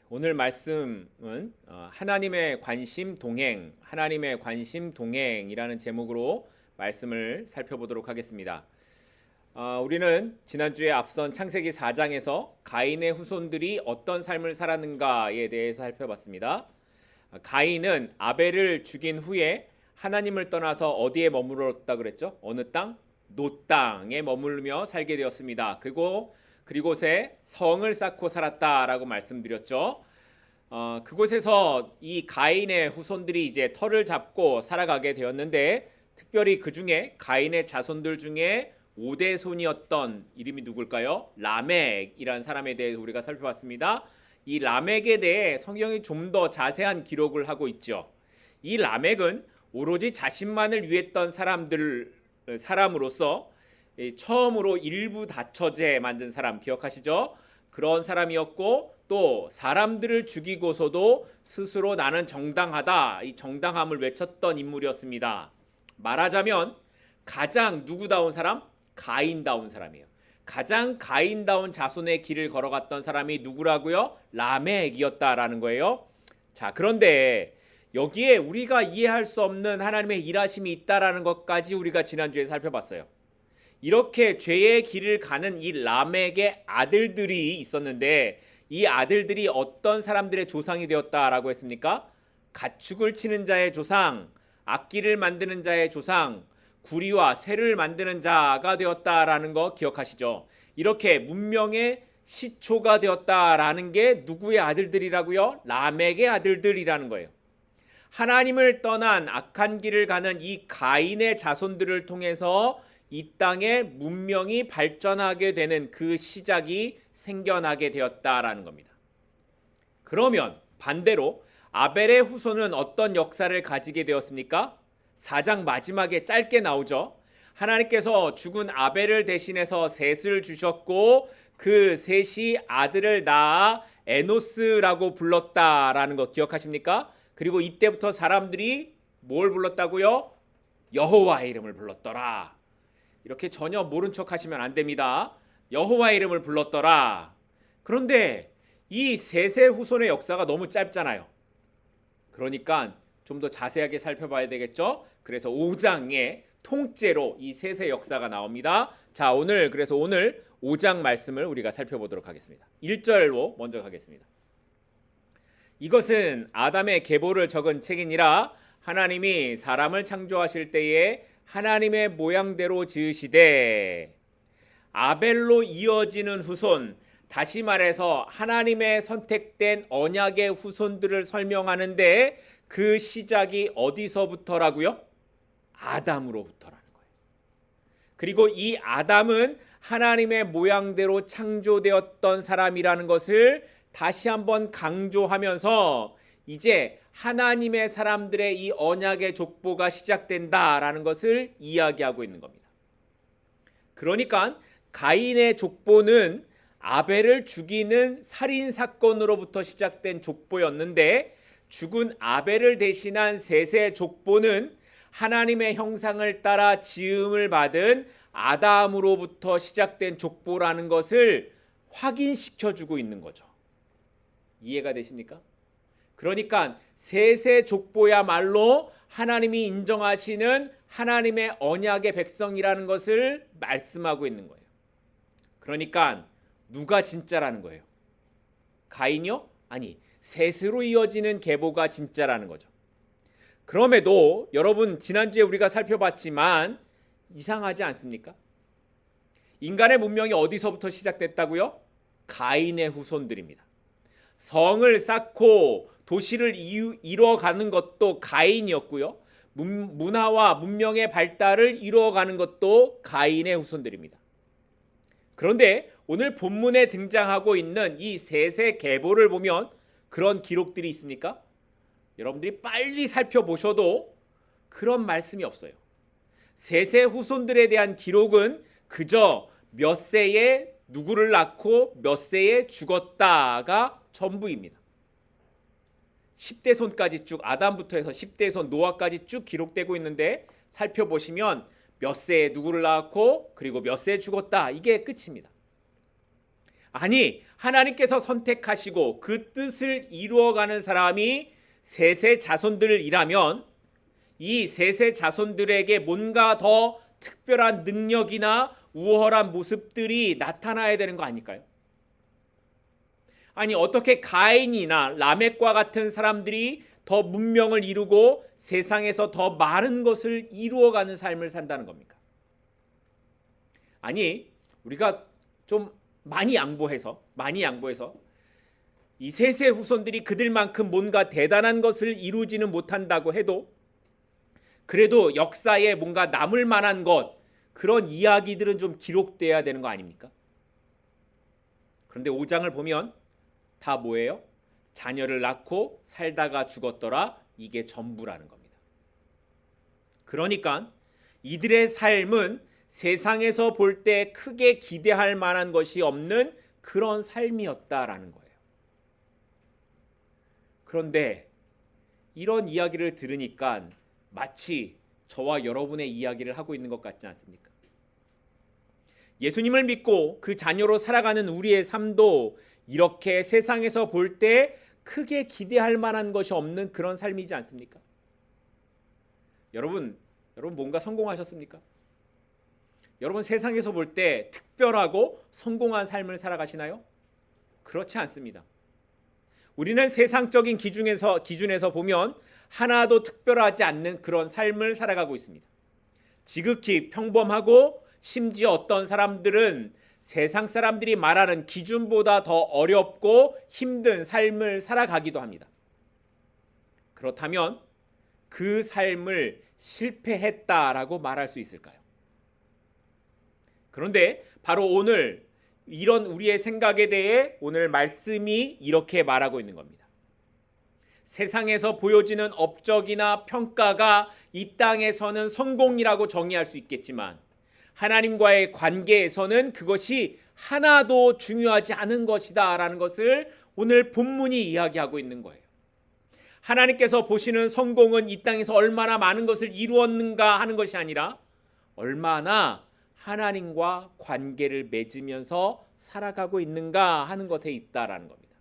오늘 말씀은 하나님의 관심 동행이라는 제목으로 말씀을 살펴보도록 하겠습니다. 우리는 지난주에 앞선 창세기 4장에서 가인의 후손들이 어떤 삶을 살았는가에 대해서 살펴봤습니다. 가인은 아벨을 죽인 후에 하나님을 떠나서 어디에 머물렀다 그랬죠? 어느 땅? 노 땅에 머물며 살게 되었습니다. 그곳에 성을 쌓고 살았다라고 말씀드렸죠. 그곳에서 이 가인의 후손들이 이제 터를 잡고 살아가게 되었는데, 특별히 그 중에 가인의 자손들 중에 5대 손이었던 이름이 누굴까요? 라멕이라는 사람에 대해서 우리가 살펴봤습니다. 이 라멕에 대해 성경이 좀 더 자세한 기록을 하고 있죠. 이 라멕은 오로지 자신만을 위했던 사람으로서 처음으로 일부 다처제 만든 사람 기억하시죠? 그런 사람이었고, 또 사람들을 죽이고서도 스스로 나는 정당하다, 이 정당함을 외쳤던 인물이었습니다. 말하자면 가장 누구다운 사람? 가인다운 사람이에요. 가장 가인다운 자손의 길을 걸어갔던 사람이 누구라고요? 라멕이었다라는 거예요. 자, 그런데 여기에 우리가 이해할 수 없는 하나님의 일하심이 있다라는 것까지 우리가 지난주에 살펴봤어요. 이렇게 죄의 길을 가는 이 라멕의 아들들이 있었는데, 이 아들들이 어떤 사람들의 조상이 되었다라고 했습니까? 가축을 치는 자의 조상, 악기를 만드는 자의 조상, 구리와 쇠를 만드는 자가 되었다라는 거 기억하시죠? 이렇게 문명의 시초가 되었다라는 게 누구의 아들들이라고요? 라멕의 아들들이라는 거예요. 하나님을 떠난 악한 길을 가는 이 가인의 자손들을 통해서 이 땅의 문명이 발전하게 되는 그 시작이 생겨나게 되었다라는 겁니다. 그러면 반대로 아벨의 후손은 어떤 역사를 가지게 되었습니까? 4장 마지막에 짧게 나오죠. 하나님께서 죽은 아벨을 대신해서 셋을 주셨고, 그 셋이 아들을 낳아 에노스라고 불렀다라는 거 기억하십니까? 그리고 이때부터 사람들이 뭘 불렀다고요? 여호와의 이름을 불렀더라. 이렇게 전혀 모른 척 하시면 안 됩니다. 여호와의 이름을 불렀더라. 그런데 이 셋의 후손의 역사가 너무 짧잖아요. 그러니까 좀 더 자세하게 살펴봐야 되겠죠. 그래서 5장에 통째로 이 셋의 역사가 나옵니다. 자, 오늘 5장 말씀을 우리가 살펴보도록 하겠습니다. 1절로 먼저 가겠습니다. 이것은 아담의 계보를 적은 책이니라. 하나님이 사람을 창조하실 때에 하나님의 모양대로 지으시되, 아벨로 이어지는 후손, 다시 말해서 하나님의 선택된 언약의 후손들을 설명하는데, 그 시작이 어디서부터라고요? 아담으로부터라는 거예요. 그리고 이 아담은 하나님의 모양대로 창조되었던 사람이라는 것을 다시 한번 강조하면서, 이제 하나님의 사람들의 이 언약의 족보가 시작된다라는 것을 이야기하고 있는 겁니다. 그러니까 가인의 족보는 아벨을 죽이는 살인 사건으로부터 시작된 족보였는데, 죽은 아벨을 대신한 셋의 족보는 하나님의 형상을 따라 지음을 받은 아담으로부터 시작된 족보라는 것을 확인시켜주고 있는 거죠. 이해가 되십니까? 그러니까 셋의 족보야말로 하나님이 인정하시는 하나님의 언약의 백성이라는 것을 말씀하고 있는 거예요. 그러니까 누가 진짜라는 거예요? 가인이요? 아니, 셋으로 이어지는 계보가 진짜라는 거죠. 그럼에도 여러분, 지난주에 우리가 살펴봤지만 이상하지 않습니까? 인간의 문명이 어디서부터 시작됐다고요? 가인의 후손들입니다. 성을 쌓고 도시를 이루어가는 것도 가인이었고요. 문화와 문명의 발달을 이루어가는 것도 가인의 후손들입니다. 그런데 오늘 본문에 등장하고 있는 이 셋의 계보를 보면 그런 기록들이 있습니까? 여러분들이 빨리 살펴보셔도 그런 말씀이 없어요. 셋의 후손들에 대한 기록은 그저 몇 세에 누구를 낳고 몇 세에 죽었다가 전부입니다. 10대 손까지 쭉, 아담부터 해서 10대 손 노아까지 쭉 기록되고 있는데, 살펴보시면 몇 세에 누구를 낳았고 그리고 몇 세에 죽었다, 이게 끝입니다. 아니, 하나님께서 선택하시고 그 뜻을 이루어가는 사람이 셋의 자손들이라면 이 셋의 자손들에게 뭔가 더 특별한 능력이나 우월한 모습들이 나타나야 되는 거 아닐까요? 아니, 어떻게 가인이나 라멕과 같은 사람들이 더 문명을 이루고 세상에서 더 많은 것을 이루어가는 삶을 산다는 겁니까? 아니, 우리가 좀 많이 양보해서 이 셋의 후손들이 그들만큼 뭔가 대단한 것을 이루지는 못한다고 해도 그래도 역사에 뭔가 남을 만한 것, 그런 이야기들은 좀 기록돼야 되는 거 아닙니까? 그런데 5장을 보면 다 뭐예요? 자녀를 낳고 살다가 죽었더라. 이게 전부라는 겁니다. 그러니까 이들의 삶은 세상에서 볼 때 크게 기대할 만한 것이 없는 그런 삶이었다라는 거예요. 그런데 이런 이야기를 들으니까 마치 저와 여러분의 이야기를 하고 있는 것 같지 않습니까? 예수님을 믿고 그 자녀로 살아가는 우리의 삶도 이렇게 세상에서 볼 때 크게 기대할 만한 것이 없는 그런 삶이지 않습니까? 여러분 뭔가 성공하셨습니까? 여러분 세상에서 볼 때 특별하고 성공한 삶을 살아가시나요? 그렇지 않습니다. 우리는 세상적인 기준에서 보면 하나도 특별하지 않는 그런 삶을 살아가고 있습니다. 지극히 평범하고 심지어 어떤 사람들은 세상 사람들이 말하는 기준보다 더 어렵고 힘든 삶을 살아가기도 합니다. 그렇다면 그 삶을 실패했다라고 말할 수 있을까요? 그런데 바로 오늘 이런 우리의 생각에 대해 오늘 말씀이 이렇게 말하고 있는 겁니다. 세상에서 보여지는 업적이나 평가가 이 땅에서는 성공이라고 정의할 수 있겠지만 하나님과의 관계에서는 그것이 하나도 중요하지 않은 것이다 라는 것을 오늘 본문이 이야기하고 있는 거예요. 하나님께서 보시는 성공은 이 땅에서 얼마나 많은 것을 이루었는가 하는 것이 아니라 얼마나 하나님과 관계를 맺으면서 살아가고 있는가 하는 것에 있다라는 겁니다.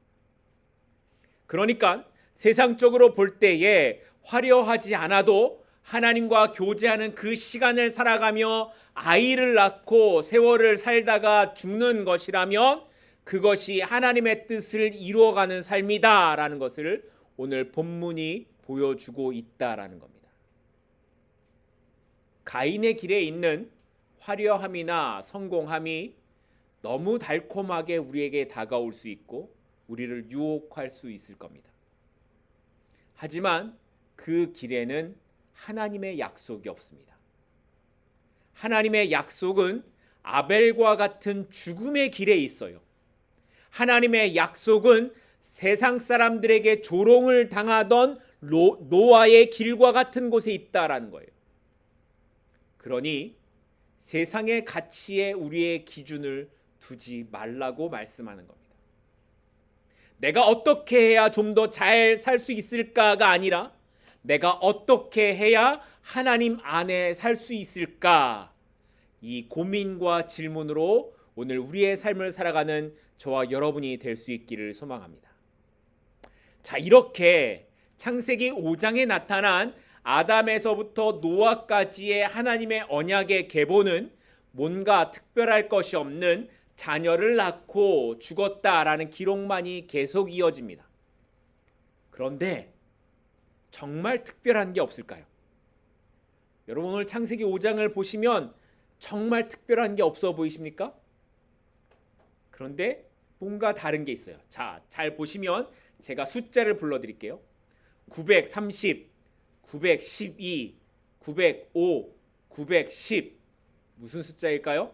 그러니까 세상적으로 볼 때에 화려하지 않아도 하나님과 교제하는 그 시간을 살아가며 아이를 낳고 세월을 살다가 죽는 것이라면 그것이 하나님의 뜻을 이루어가는 삶이다라는 것을 오늘 본문이 보여주고 있다라는 겁니다. 가인의 길에 있는 화려함이나 성공함이 너무 달콤하게 우리에게 다가올 수 있고 우리를 유혹할 수 있을 겁니다. 하지만 그 길에는 하나님의 약속이 없습니다. 하나님의 약속은 아벨과 같은 죽음의 길에 있어요. 하나님의 약속은 세상 사람들에게 조롱을 당하던 노아의 길과 같은 곳에 있다라는 거예요. 그러니 세상의 가치에 우리의 기준을 두지 말라고 말씀하는 겁니다. 내가 어떻게 해야 좀 더 잘 살 수 있을까가 아니라 내가 어떻게 해야 하나님 안에 살 수 있을까? 이 고민과 질문으로 오늘 우리의 삶을 살아가는 저와 여러분이 될 수 있기를 소망합니다. 자, 이렇게 창세기 5장에 나타난 아담에서부터 노아까지의 하나님의 언약의 계보는 뭔가 특별할 것이 없는 자녀를 낳고 죽었다라는 기록만이 계속 이어집니다. 그런데 정말 특별한 게 없을까요? 여러분 오늘 창세기 5장을 보시면 정말 특별한 게 없어 보이십니까? 그런데 뭔가 다른 게 있어요. 자, 잘 보시면 제가 숫자를 불러드릴게요. 930, 912, 905, 910 무슨 숫자일까요?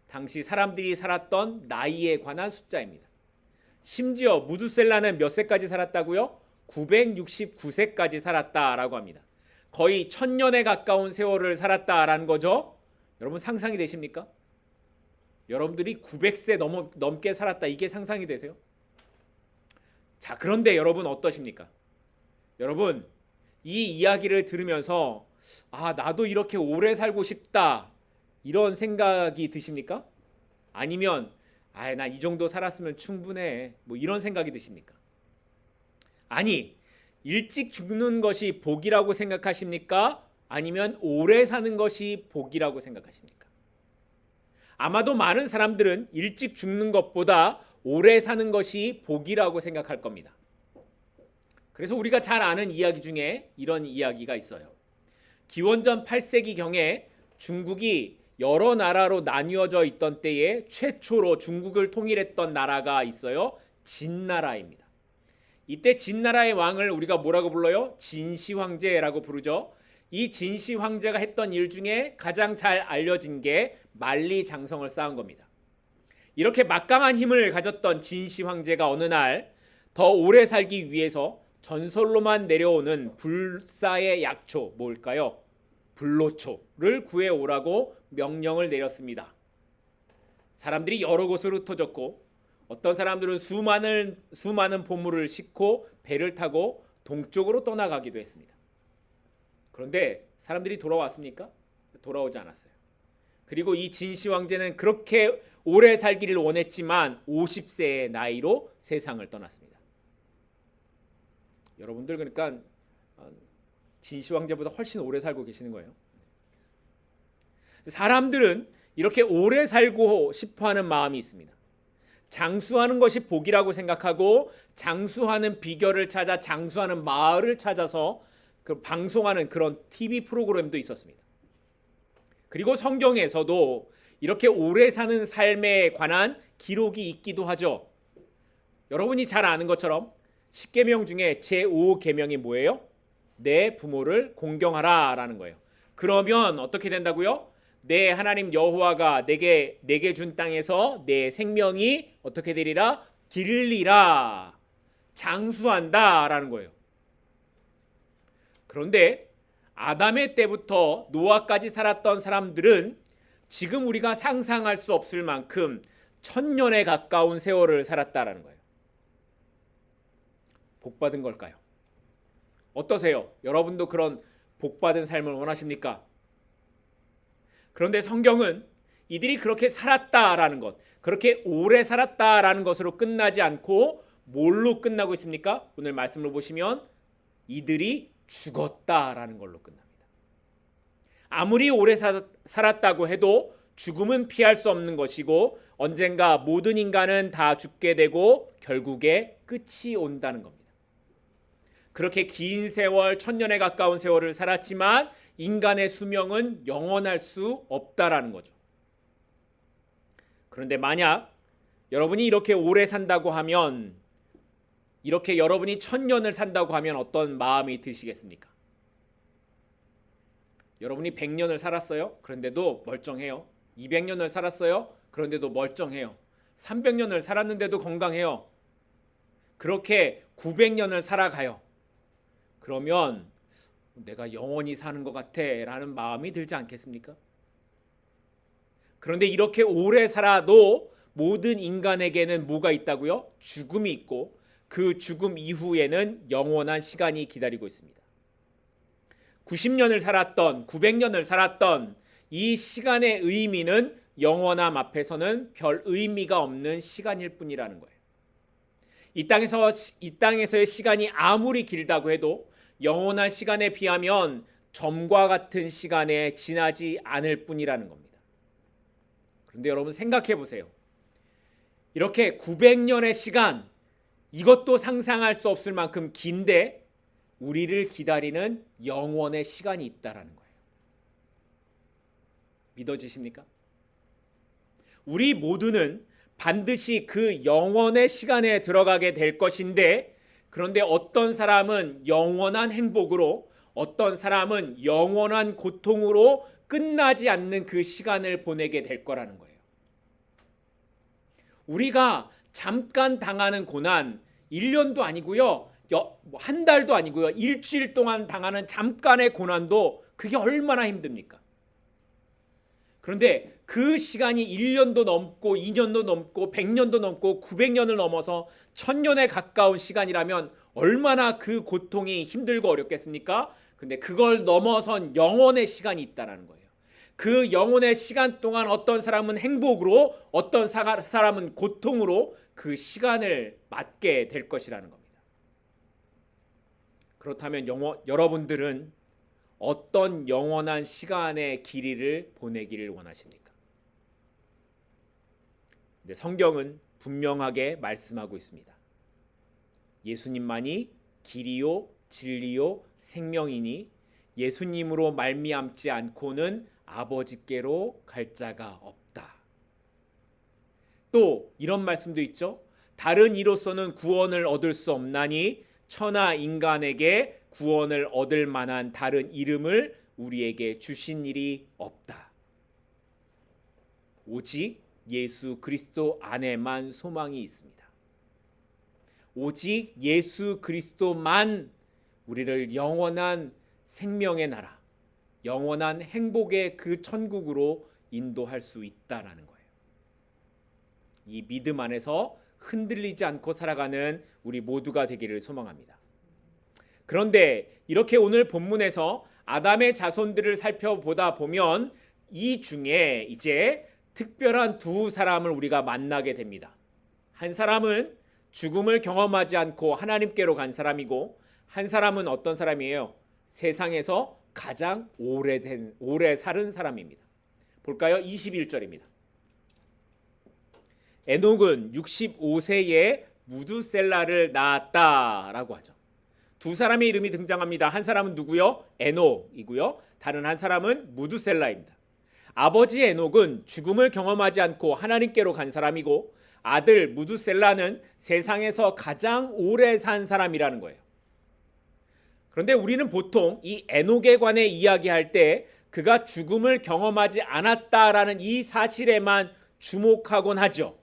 당시 사람들이 살았던 나이에 관한 숫자입니다. 심지어 무두셀라는 몇 세까지 살았다고요? 969세까지 살았다라고 합니다. 거의 1000년에 가까운 세월을 살았다라는 거죠. 여러분 상상이 되십니까? 여러분들이 900세 넘게 살았다, 이게 상상이 되세요? 자, 그런데 여러분 어떠십니까? 여러분 이 이야기를 들으면서 나도 이렇게 오래 살고 싶다 이런 생각이 드십니까? 아니면 아, 나 이 정도 살았으면 충분해. 뭐 이런 생각이 드십니까? 아니, 일찍 죽는 것이 복이라고 생각하십니까? 아니면 오래 사는 것이 복이라고 생각하십니까? 아마도 많은 사람들은 일찍 죽는 것보다 오래 사는 것이 복이라고 생각할 겁니다. 그래서 우리가 잘 아는 이야기 중에 이런 이야기가 있어요. 기원전 8세기경에 중국이 여러 나라로 나뉘어져 있던 때에 최초로 중국을 통일했던 나라가 있어요. 진나라입니다. 이때 진나라의 왕을 우리가 뭐라고 불러요? 진시황제라고 부르죠. 이 진시황제가 했던 일 중에 가장 잘 알려진 게 만리장성을 쌓은 겁니다. 이렇게 막강한 힘을 가졌던 진시황제가 어느 날 더 오래 살기 위해서 전설로만 내려오는 불사의 약초, 뭘까요? 불로초를 구해오라고 명령을 내렸습니다. 사람들이 여러 곳으로 흩어졌고 어떤 사람들은 수많은 보물을 싣고 배를 타고 동쪽으로 떠나가기도 했습니다. 그런데 사람들이 돌아왔습니까? 돌아오지 않았어요. 그리고 이 진시 황제는 그렇게 오래 살기를 원했지만 50세의 나이로 세상을 떠났습니다. 여러분들 그러니까 진시 황제보다 훨씬 오래 살고 계시는 거예요. 사람들은 이렇게 오래 살고 싶어하는 마음이 있습니다. 장수하는 것이 복이라고 생각하고 장수하는 비결을 찾아 장수하는 마을을 찾아서 그 방송하는 그런 TV 프로그램도 있었습니다. 그리고 성경에서도 이렇게 오래 사는 삶에 관한 기록이 있기도 하죠. 여러분이 잘 아는 것처럼 10계명 중에 제5계명이 뭐예요? 내 부모를 공경하라 라는 거예요. 그러면 어떻게 된다고요? 내 하나님 여호와가 내게 준 땅에서 내 생명이 어떻게 되리라? 길리라. 장수한다 라는 거예요. 그런데 아담의 때부터 노아까지 살았던 사람들은 지금 우리가 상상할 수 없을 만큼 1000년에 가까운 세월을 살았다라는 거예요. 복받은 걸까요? 어떠세요? 여러분도 그런 복받은 삶을 원하십니까? 그런데 성경은 이들이 그렇게 살았다라는 것, 그렇게 오래 살았다라는 것으로 끝나지 않고 뭘로 끝나고 있습니까? 오늘 말씀을 보시면 이들이 죽었다라는 걸로 끝납니다. 아무리 오래 살았다고 해도 죽음은 피할 수 없는 것이고 언젠가 모든 인간은 다 죽게 되고 결국에 끝이 온다는 겁니다. 그렇게 긴 세월, 1000년에 가까운 세월을 살았지만 인간의 수명은 영원할 수 없다라는 거죠. 그런데 만약 여러분이 이렇게 오래 산다고 하면, 이렇게 여러분이 1000년을 산다고 하면 어떤 마음이 드시겠습니까? 여러분이 100년을 살았어요? 그런데도 멀쩡해요. 200년을 살았어요? 그런데도 멀쩡해요. 300년을 살았는데도 건강해요. 그렇게 900년을 살아가요. 그러면 내가 영원히 사는 것 같아 라는 마음이 들지 않겠습니까? 그런데 이렇게 오래 살아도 모든 인간에게는 뭐가 있다고요? 죽음이 있고 그 죽음 이후에는 영원한 시간이 기다리고 있습니다. 90년을 살았던 900년을 살았던 이 시간의 의미는 영원함 앞에서는 별 의미가 없는 시간일 뿐이라는 거예요. 이 땅에서의 시간이 아무리 길다고 해도 영원한 시간에 비하면 점과 같은 시간에 지나지 않을 뿐이라는 겁니다. 그런데 여러분 생각해 보세요. 이렇게 900년의 시간, 이것도 상상할 수 없을 만큼 긴데 우리를 기다리는 영원의 시간이 있다라는 거예요. 믿어지십니까? 우리 모두는 반드시 그 영원의 시간에 들어가게 될 것인데, 그런데 어떤 사람은 영원한 행복으로, 어떤 사람은 영원한 고통으로 끝나지 않는 그 시간을 보내게 될 거라는 거예요. 우리가 잠깐 당하는 고난, 1년도 아니고요, 한 달도 아니고요, 일주일 동안 당하는 잠깐의 고난도 그게 얼마나 힘듭니까? 그런데 그 시간이 1년도 넘고 2년도 넘고 100년도 넘고 900년을 넘어서 1000년에 가까운 시간이라면 얼마나 그 고통이 힘들고 어렵겠습니까? 근데 그걸 넘어선 영원의 시간이 있다라는 거예요. 그 영혼의 시간 동안 어떤 사람은 행복으로, 어떤 사람은 고통으로 그 시간을 맞게 될 것이라는 겁니다. 그렇다면 여러분들은 어떤 영원한 시간의 길이를 보내기를 원하십니까? 근데 성경은 분명하게 말씀하고 있습니다. 예수님만이 길이요 진리요 생명이니 예수님으로 말미암지 않고는 아버지께로 갈 자가 없다. 또 이런 말씀도 있죠. 다른 이로서는 구원을 얻을 수 없나니 천하 인간에게 구원을 얻을 만한 다른 이름을 우리에게 주신 일이 없다. 오직 예수 그리스도 안에만 소망이 있습니다. 오직 예수 그리스도만 우리를 영원한 생명의 나라, 영원한 행복의 그 천국으로 인도할 수 있다라는 거예요. 이 믿음 안에서 흔들리지 않고 살아가는 우리 모두가 되기를 소망합니다. 그런데 이렇게 오늘 본문에서 아담의 자손들을 살펴보다 보면 이 중에 이제 특별한 두 사람을 우리가 만나게 됩니다. 한 사람은 죽음을 경험하지 않고 하나님께로 간 사람이고, 한 사람은 어떤 사람이에요? 세상에서 가장 오래 사는 사람입니다. 볼까요? 21절입니다. 에녹은 65세에 무두셀라를 낳았다라고 하죠. 두 사람의 이름이 등장합니다. 한 사람은 누구요? 에녹이고요. 다른 한 사람은 무두셀라입니다. 아버지 에녹은 죽음을 경험하지 않고 하나님께로 간 사람이고, 아들 무두셀라는 세상에서 가장 오래 산 사람이라는 거예요. 그런데 우리는 보통 이 에녹에 관해 이야기할 때 그가 죽음을 경험하지 않았다라는 이 사실에만 주목하곤 하죠.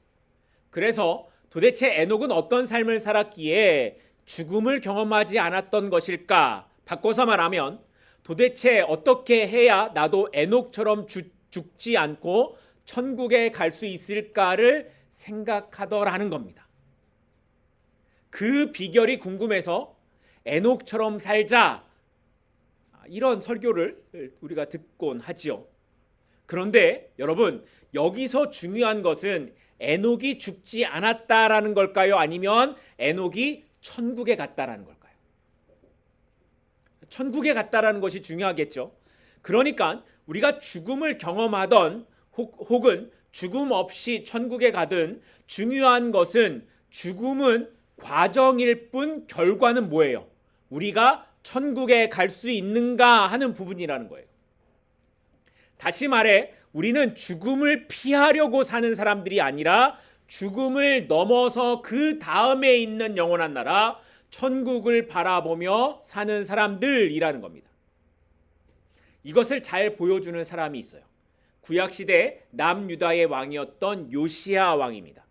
그래서 도대체 에녹은 어떤 삶을 살았기에 죽음을 경험하지 않았던 것일까? 바꿔서 말하면 도대체 어떻게 해야 나도 에녹처럼 죽지 않고 천국에 갈 수 있을까를 생각하더라는 겁니다. 그 비결이 궁금해서 에녹처럼 살자, 이런 설교를 우리가 듣곤 하지요. 그런데 여러분, 여기서 중요한 것은 에녹이 죽지 않았다라는 걸까요? 아니면 에녹이 천국에 갔다라는 걸까요? 천국에 갔다라는 것이 중요하겠죠. 그러니까 우리가 죽음을 경험하던 혹은 죽음 없이 천국에 가든 중요한 것은 죽음은 과정일 뿐 결과는 뭐예요? 우리가 천국에 갈 수 있는가 하는 부분이라는 거예요. 다시 말해 우리는 죽음을 피하려고 사는 사람들이 아니라 죽음을 넘어서 그 다음에 있는 영원한 나라 천국을 바라보며 사는 사람들이라는 겁니다. 이것을 잘 보여주는 사람이 있어요. 구약시대 남유다의 왕이었던 요시야 왕입니다.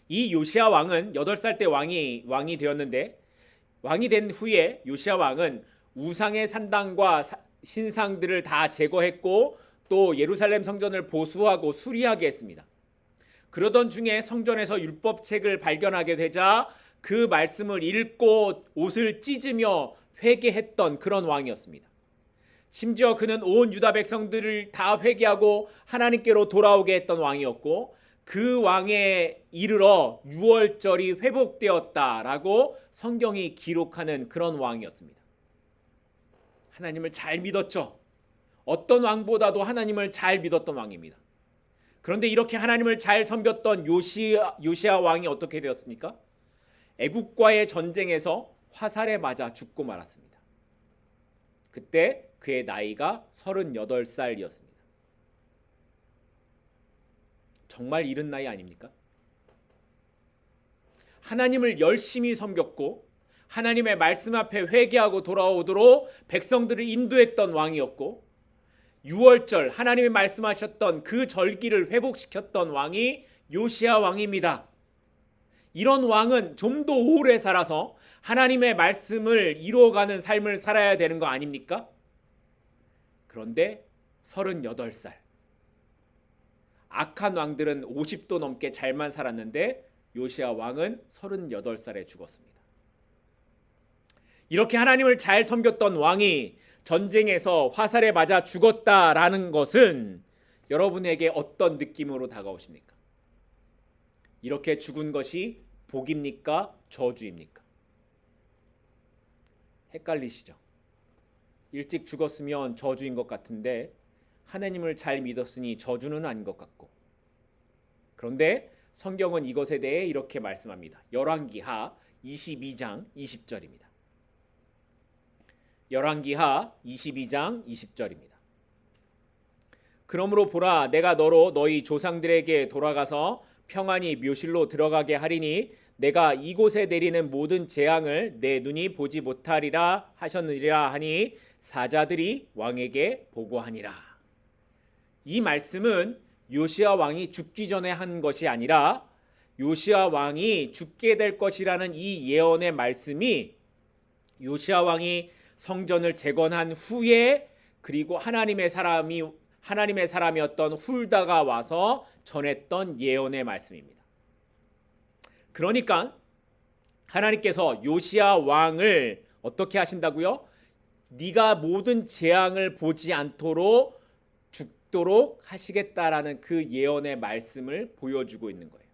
이 요시야 왕은 8살 때 왕이 되었는데, 왕이 된 후에 요시야 왕은 우상의 산당과 신상들을 다 제거했고 또 예루살렘 성전을 보수하고 수리하게 했습니다. 그러던 중에 성전에서 율법책을 발견하게 되자 그 말씀을 읽고 옷을 찢으며 회개했던 그런 왕이었습니다. 심지어 그는 온 유다 백성들을 다 회개하고 하나님께로 돌아오게 했던 왕이었고, 그 왕에 이르러 6월절이 회복되었다라고 성경이 기록하는 그런 왕이었습니다. 하나님을 잘 믿었죠. 어떤 왕보다도 하나님을 잘 믿었던 왕입니다. 그런데 이렇게 하나님을 잘 섬겼던 요시야 왕이 어떻게 되었습니까? 애국과의 전쟁에서 화살에 맞아 죽고 말았습니다. 그때 그의 나이가 38살이었습니다. 정말 이른 나이 아닙니까? 하나님을 열심히 섬겼고 하나님의 말씀 앞에 회개하고 돌아오도록 백성들을 인도했던 왕이었고, 6월절 하나님이 말씀하셨던 그 절기를 회복시켰던 왕이 요시야 왕입니다. 이런 왕은 좀 더 오래 살아서 하나님의 말씀을 이루어가는 삶을 살아야 되는 거 아닙니까? 그런데 38살. 악한 왕들은 50도 넘게 잘만 살았는데 요시야 왕은 38살에 죽었습니다. 이렇게 하나님을 잘 섬겼던 왕이 전쟁에서 화살에 맞아 죽었다라는 것은 여러분에게 어떤 느낌으로 다가오십니까? 이렇게 죽은 것이 복입니까? 저주입니까? 헷갈리시죠? 일찍 죽었으면 저주인 것 같은데 하나님을 잘 믿었으니 저주는 아닌 것 같고, 그런데 성경은 이것에 대해 이렇게 말씀합니다. 열왕기하 22장 20절입니다. 열왕기하 22장 20절입니다. 그러므로 보라, 내가 너로 너희 조상들에게 돌아가서 평안히 묘실로 들어가게 하리니 내가 이곳에 내리는 모든 재앙을 내 눈이 보지 못하리라 하셨느니라 하니 사자들이 왕에게 보고하니라. 이 말씀은 요시야 왕이 죽기 전에 한 것이 아니라 요시야 왕이 죽게 될 것이라는 이 예언의 말씀이 요시야 왕이 성전을 재건한 후에, 그리고 하나님의 사람이었던 훌다가 와서 전했던 예언의 말씀입니다. 그러니까 하나님께서 요시야 왕을 어떻게 하신다고요? 네가 모든 재앙을 보지 않도록 죽도록 하시겠다라는 그 예언의 말씀을 보여주고 있는 거예요.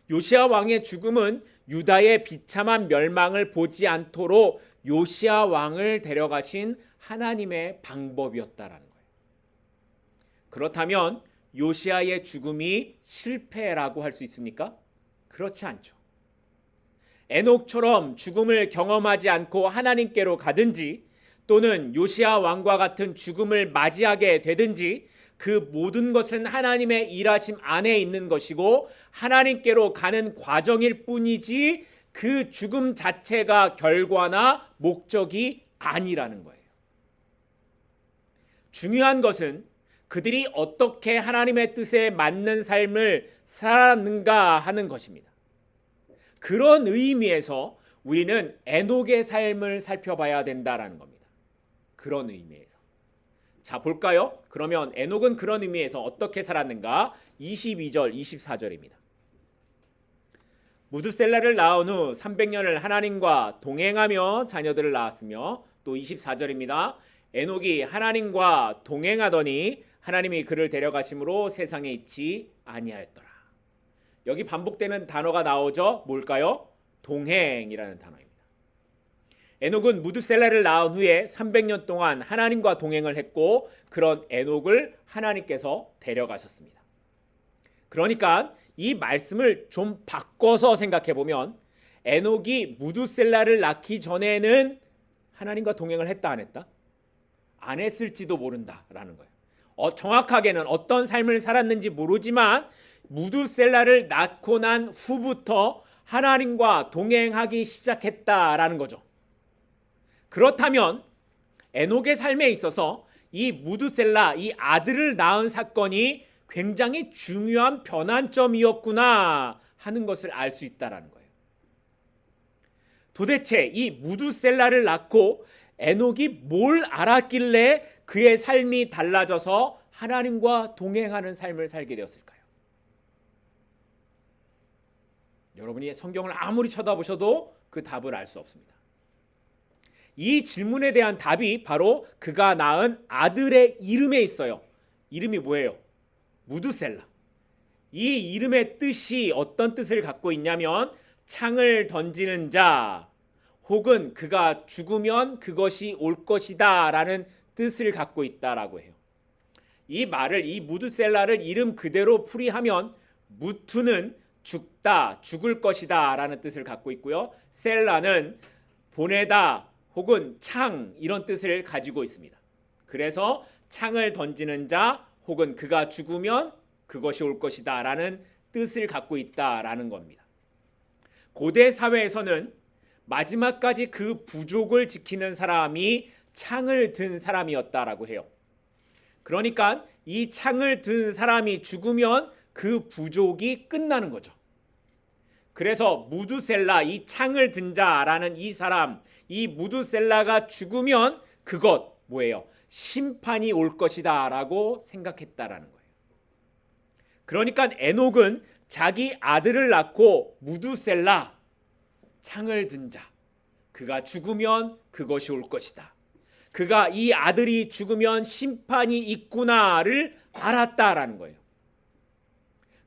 요시야 왕의 죽음은 유다의 비참한 멸망을 보지 않도록 요시야 왕을 데려가신 하나님의 방법이었다라는 거예요. 그렇다면 요시야의 죽음이 실패라고 할 수 있습니까? 그렇지 않죠. 에녹처럼 죽음을 경험하지 않고 하나님께로 가든지, 또는 요시야 왕과 같은 죽음을 맞이하게 되든지, 그 모든 것은 하나님의 일하심 안에 있는 것이고 하나님께로 가는 과정일 뿐이지 그 죽음 자체가 결과나 목적이 아니라는 거예요. 중요한 것은 그들이 어떻게 하나님의 뜻에 맞는 삶을 살았는가 하는 것입니다. 그런 의미에서 우리는 에녹의 삶을 살펴봐야 된다라는 겁니다. 그런 의미에서. 자, 볼까요? 그러면 에녹은 그런 의미에서 어떻게 살았는가? 22절, 24절입니다. 무드셀라를 낳은 후 300년을 하나님과 동행하며 자녀들을 낳았으며, 또 24절입니다. 에녹이 하나님과 동행하더니 하나님이 그를 데려가심으로 세상에 있지 아니하였더라. 여기 반복되는 단어가 나오죠. 뭘까요? 동행이라는 단어입니다. 에녹은 무드셀라를 낳은 후에 300년 동안 하나님과 동행을 했고, 그런 에녹을 하나님께서 데려가셨습니다. 그러니까 이 말씀을 좀 바꿔서 생각해 보면, 에녹이 무드셀라를 낳기 전에는 하나님과 동행을 했다 안 했다? 안 했을지도 모른다라는 거예요. 정확하게는 어떤 삶을 살았는지 모르지만 무드셀라를 낳고 난 후부터 하나님과 동행하기 시작했다라는 거죠. 그렇다면 에녹의 삶에 있어서 이 무드셀라, 이 아들을 낳은 사건이 굉장히 중요한 변환점이었구나 하는 것을 알 수 있다라는 거예요. 도대체 이 무드셀라를 낳고 에녹이 뭘 알았길래 그의 삶이 달라져서 하나님과 동행하는 삶을 살게 되었을까요? 여러분이 성경을 아무리 쳐다보셔도 그 답을 알 수 없습니다. 이 질문에 대한 답이 바로 그가 낳은 아들의 이름에 있어요. 이름이 뭐예요? 무드셀라. 이 이름의 뜻이 어떤 뜻을 갖고 있냐면 창을 던지는 자, 혹은 그가 죽으면 그것이 올 것이다 라는 뜻을 갖고 있다라고 해요. 이 말을, 이 무드셀라를 이름 그대로 풀이하면 무트는 죽다, 죽을 것이다 라는 뜻을 갖고 있고요. 셀라는 보내다 혹은 창, 이런 뜻을 가지고 있습니다. 그래서 창을 던지는 자 혹은 그가 죽으면 그것이 올 것이다 라는 뜻을 갖고 있다라는 겁니다. 고대 사회에서는 마지막까지 그 부족을 지키는 사람이 창을 든 사람이었다라고 해요. 그러니까 이 창을 든 사람이 죽으면 그 부족이 끝나는 거죠. 그래서 무드셀라, 이 창을 든 자라는 이 사람, 이 무드셀라가 죽으면 그것 뭐예요? 심판이 올 것이다 라고 생각했다라는 거예요. 그러니까 에녹은 자기 아들을 낳고 무드셀라, 창을 든 자, 그가 죽으면 그것이 올 것이다. 그가 이 아들이 죽으면 심판이 있구나를 알았다라는 거예요.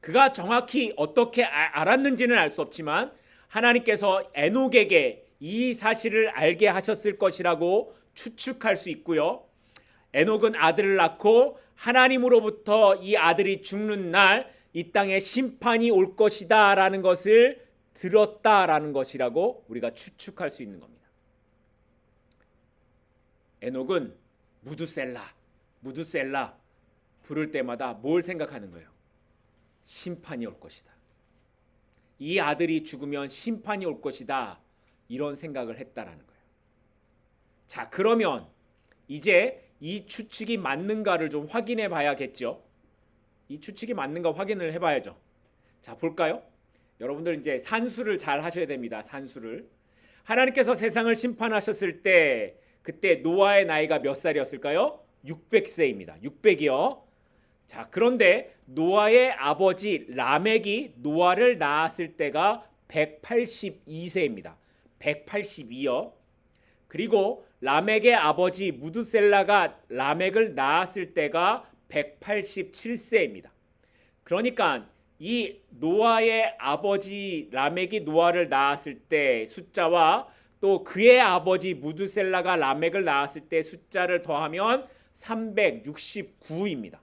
그가 정확히 어떻게 알았는지는 알 수 없지만 하나님께서 에녹에게 이 사실을 알게 하셨을 것이라고 추측할 수 있고요. 에녹은 아들을 낳고 하나님으로부터 이 아들이 죽는 날 이 땅에 심판이 올 것이다 라는 것을 들었다라는 것이라고 우리가 추측할 수 있는 겁니다. 에녹은 무두셀라 부를 때마다 뭘 생각하는 거예요? 심판이 올 것이다. 이 아들이 죽으면 심판이 올 것이다. 이런 생각을 했다라는 거예요. 자, 그러면 이제 이 추측이 맞는가를 좀 확인해 봐야겠죠. 이 추측이 맞는가 확인을 해봐야죠. 자, 볼까요? 여러분들 이제 산수를 잘 하셔야 됩니다. 산수를. 하나님께서 세상을 심판하셨을 때 그때 노아의 나이가 몇 살이었을까요? 600세입니다. 600이요. 자, 그런데 노아의 아버지 라멕이 노아를 낳았을 때가 182세입니다. 182요. 그리고 라멕의 아버지 무드셀라가 라멕을 낳았을 때가 187세입니다. 그러니까 이 노아의 아버지 라멕이 노아를 낳았을 때 숫자와 또 그의 아버지 무드셀라가 라멕을 낳았을 때 숫자를 더하면 369입니다.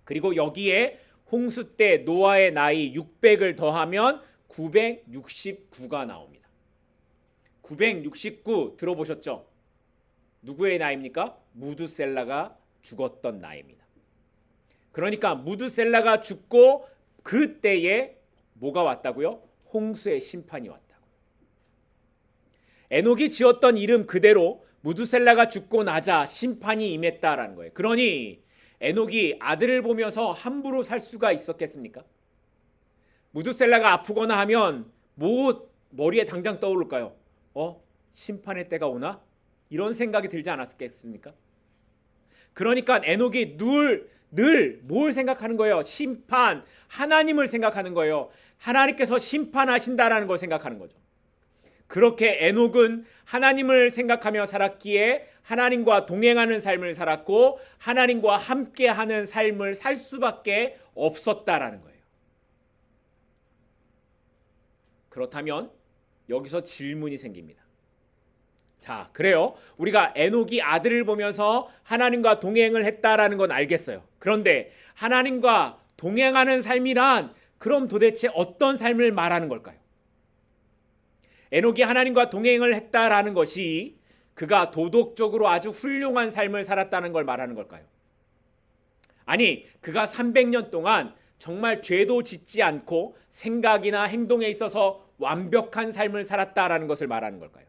그리고 여기에 홍수 때 노아의 나이 600을 더하면 969가 나옵니다. 969 들어보셨죠? 누구의 나이입니까? 무드셀라가 죽었던 나이입니다. 그러니까 무드셀라가 죽고 그때에 뭐가 왔다고요? 홍수의 심판이 왔다고요. 에녹이 지었던 이름 그대로 무드셀라가 죽고 나자 심판이 임했다라는 거예요. 그러니 에녹이 아들을 보면서 함부로 살 수가 있었겠습니까? 무드셀라가 아프거나 하면 뭐 머리에 당장 떠오를까요? 심판의 때가 오나? 이런 생각이 들지 않았겠습니까? 그러니까 에녹이 늘 뭘 생각하는 거예요? 심판, 하나님을 생각하는 거예요. 하나님께서 심판하신다라는 걸 생각하는 거죠. 그렇게 에녹은 하나님을 생각하며 살았기에 하나님과 동행하는 삶을 살았고 하나님과 함께하는 삶을 살 수밖에 없었다라는 거예요. 그렇다면 여기서 질문이 생깁니다. 자, 그래요. 우리가 에녹이 아들을 보면서 하나님과 동행을 했다라는 건 알겠어요. 그런데 하나님과 동행하는 삶이란 그럼 도대체 어떤 삶을 말하는 걸까요? 에녹이 하나님과 동행을 했다라는 것이 그가 도덕적으로 아주 훌륭한 삶을 살았다는 걸 말하는 걸까요? 아니, 그가 300년 동안 정말 죄도 짓지 않고 생각이나 행동에 있어서 완벽한 삶을 살았다라는 것을 말하는 걸까요?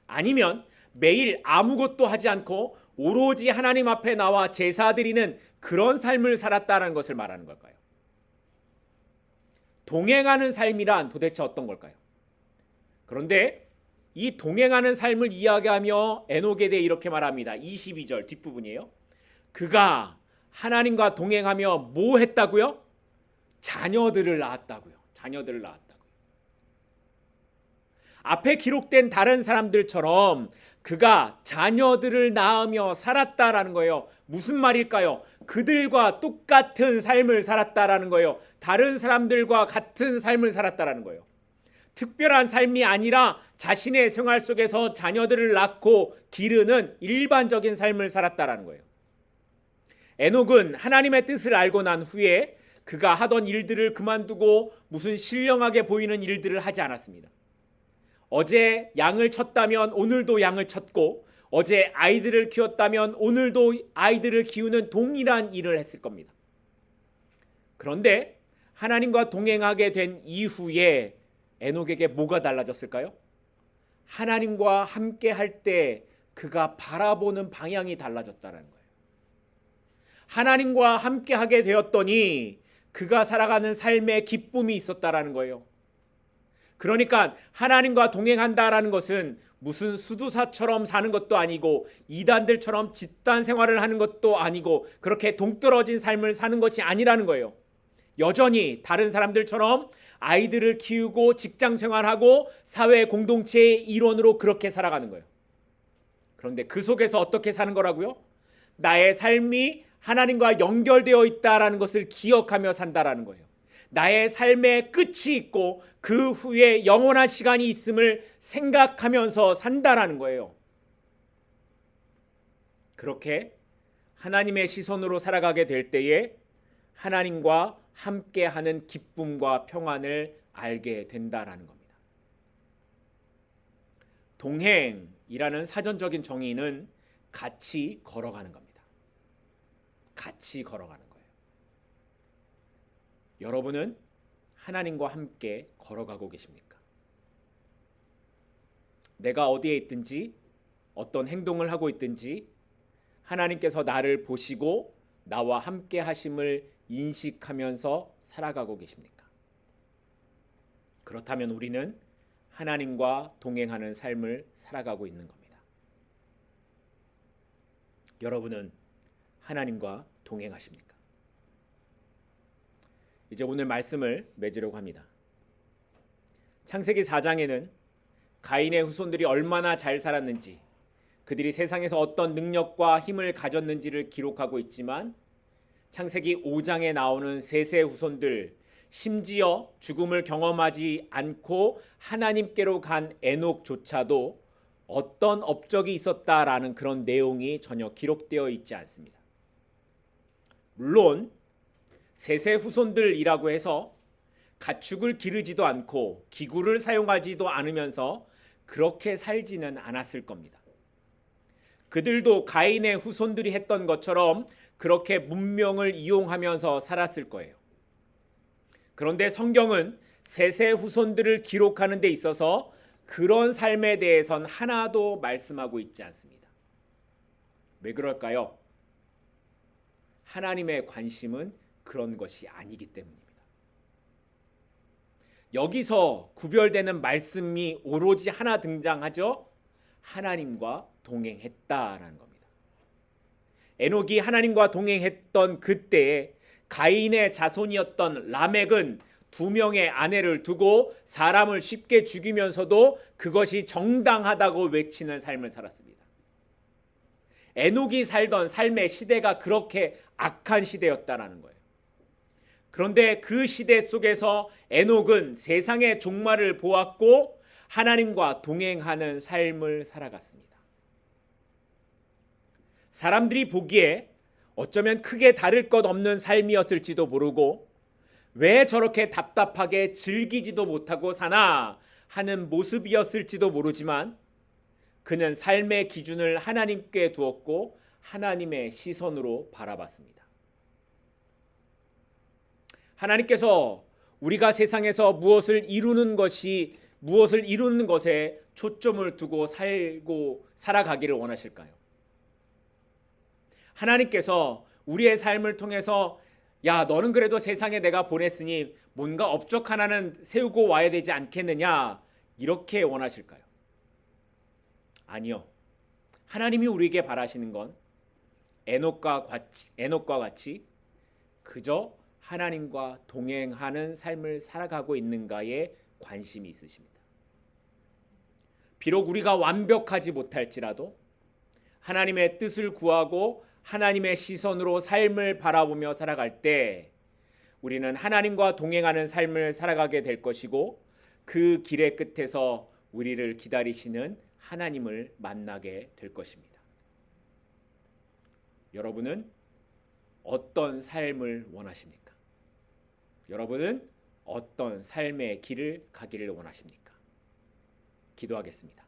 아니면 매일 아무것도 하지 않고 오로지 하나님 앞에 나와 제사 드리는 그런 삶을 살았다는 것을 말하는 걸까요? 동행하는 삶이란 도대체 어떤 걸까요? 그런데 이 동행하는 삶을 이야기하며 에녹에 대해 이렇게 말합니다. 22절 뒷부분이에요. 그가 하나님과 동행하며 뭐 했다고요? 자녀들을 낳았다고요. 자녀들을 낳았다고요. 앞에 기록된 다른 사람들처럼 그가 자녀들을 낳으며 살았다라는 거예요. 무슨 말일까요? 그들과 똑같은 삶을 살았다라는 거예요. 다른 사람들과 같은 삶을 살았다라는 거예요. 특별한 삶이 아니라 자신의 생활 속에서 자녀들을 낳고 기르는 일반적인 삶을 살았다라는 거예요. 에녹은 하나님의 뜻을 알고 난 후에 그가 하던 일들을 그만두고 무슨 신령하게 보이는 일들을 하지 않았습니다. 어제 양을 쳤다면 오늘도 양을 쳤고 어제 아이들을 키웠다면 오늘도 아이들을 키우는 동일한 일을 했을 겁니다. 그런데 하나님과 동행하게 된 이후에 에녹에게 뭐가 달라졌을까요? 하나님과 함께 할 때 그가 바라보는 방향이 달라졌다는 거예요. 하나님과 함께 하게 되었더니 그가 살아가는 삶에 기쁨이 있었다라는 거예요. 그러니까 하나님과 동행한다라는 것은 무슨 수도사처럼 사는 것도 아니고 이단들처럼 집단 생활을 하는 것도 아니고 그렇게 동떨어진 삶을 사는 것이 아니라는 거예요. 여전히 다른 사람들처럼 아이들을 키우고 직장 생활하고 사회 공동체의 일원으로 그렇게 살아가는 거예요. 그런데 그 속에서 어떻게 사는 거라고요? 나의 삶이 하나님과 연결되어 있다라는 것을 기억하며 산다라는 거예요. 나의 삶의 끝이 있고 그 후에 영원한 시간이 있음을 생각하면서 산다라는 거예요. 그렇게 하나님의 시선으로 살아가게 될 때에 하나님과 함께하는 기쁨과 평안을 알게 된다라는 겁니다. 동행이라는 사전적인 정의는 같이 걸어가는 겁니다. 같이 걸어가는 거예요. 여러분은 하나님과 함께 걸어가고 계십니까? 내가 어디에 있든지 어떤 행동을 하고 있든지 하나님께서 나를 보시고 나와 함께 하심을 인식하면서 살아가고 계십니까? 그렇다면 우리는 하나님과 동행하는 삶을 살아가고 있는 겁니다. 여러분은 하나님과 동행하십니까? 이제 오늘 말씀을 맺으려고 합니다. 창세기 4장에는 가인의 후손들이 얼마나 잘 살았는지, 그들이 세상에서 어떤 능력과 힘을 가졌는지를 기록하고 있지만 창세기 5장에 나오는 셋의 후손들, 심지어 죽음을 경험하지 않고 하나님께로 간 에녹조차도 어떤 업적이 있었다라는 그런 내용이 전혀 기록되어 있지 않습니다. 물론 셋의 후손들이라고 해서 가축을 기르지도 않고 기구를 사용하지도 않으면서 그렇게 살지는 않았을 겁니다. 그들도 가인의 후손들이 했던 것처럼 그렇게 문명을 이용하면서 살았을 거예요. 그런데 성경은 셋의 후손들을 기록하는 데 있어서 그런 삶에 대해선 하나도 말씀하고 있지 않습니다. 왜 그럴까요? 하나님의 관심은 그런 것이 아니기 때문입니다. 여기서 구별되는 말씀이 오로지 하나 등장하죠. 하나님과 동행했다라는 겁니다. 에녹이 하나님과 동행했던 그때에 가인의 자손이었던 라멕은 2명의 아내를 두고 사람을 쉽게 죽이면서도 그것이 정당하다고 외치는 삶을 살았습니다. 에녹이 살던 삶의 시대가 그렇게 악한 시대였다라는 거예요. 그런데 그 시대 속에서 에녹은 세상의 종말을 보았고 하나님과 동행하는 삶을 살아갔습니다. 사람들이 보기에 어쩌면 크게 다를 것 없는 삶이었을지도 모르고 왜 저렇게 답답하게 즐기지도 못하고 사나 하는 모습이었을지도 모르지만 그는 삶의 기준을 하나님께 두었고 하나님의 시선으로 바라봤습니다. 하나님께서 우리가 세상에서 무엇을 이루는 것에 초점을 두고 살아가기를 원하실까요? 하나님께서 우리의 삶을 통해서 야, 너는 그래도 세상에 내가 보냈으니 뭔가 업적 하나는 세우고 와야 되지 않겠느냐, 이렇게 원하실까요? 아니요. 하나님이 우리에게 바라시는 건 에녹과 같이 그저 하나님과 동행하는 삶을 살아가고 있는가에 관심이 있으십니다. 비록 우리가 완벽하지 못할지라도 하나님의 뜻을 구하고 하나님의 시선으로 삶을 바라보며 살아갈 때 우리는 하나님과 동행하는 삶을 살아가게 될 것이고 그 길의 끝에서 우리를 기다리시는 하나님을 만나게 될 것입니다. 여러분은 어떤 삶을 원하십니까? 여러분은 어떤 삶의 길을 가기를 원하십니까? 기도하겠습니다.